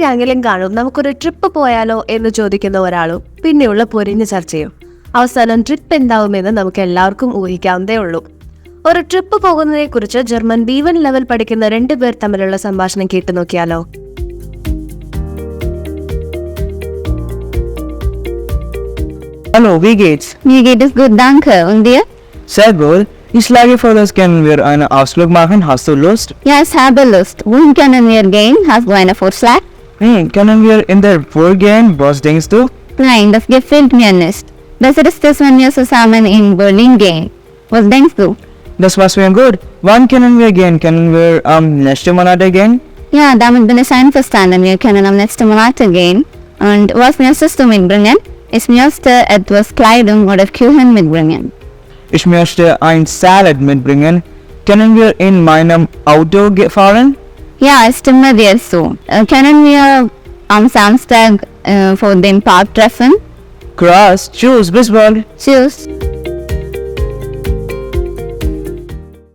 ഗ്യാങ്ങിലും കാണും നമുക്കൊരു ട്രിപ്പ് പോയാലോ എന്ന് ചോദിക്കുന്ന ഒരാളും പിന്നെയുള്ള പൊരിഞ്ഞ ചർച്ചയും. അവസാനം ട്രിപ്പ് എന്താവുമെന്ന് നമുക്ക് എല്ലാവർക്കും ഊഹിക്കാവുന്നതേ ഉള്ളൂ. ഒരു ട്രിപ്പ് പോകുന്നതിനെ കുറിച്ച് ജർമ്മൻ B1 ലെവൽ പഠിക്കുന്ന 2 പേർ തമ്മിലുള്ള സംഭാഷണം കേട്ടു നോക്കിയാലോ. Hallo, wie geht's? Mir geht es gut, danke. Und dir? Sehr gut. Ich schlage vor, dass können wir einen Ausflug machen. Hast du Lust? Ja, ich habe Lust. Wohin können wir gehen? Hast du einen Vorschlag? Können wir in der Ruhe gehen? Was denkst du? Nein, das gefällt mir nicht. Besser ist es, wenn wir zusammen in Berlin gehen. Was denkst du? Das war's für gut. Wann können wir gehen? Können wir nächste Monat gehen? Ja, damit bin ich einverstanden. Wir können am nächsten Monat gehen. Und was möchtest du mitbringen? Ich möchte etwas Kleidung oder Kuchen mitbringen. Ich möchte ein Salad mitbringen. Können wir in meinem Auto fahren? Ja, ich stimme dir zu. Können wir am Samstag vor dem Park treffen? Krass. Tschüss, bis bald. Tschüss.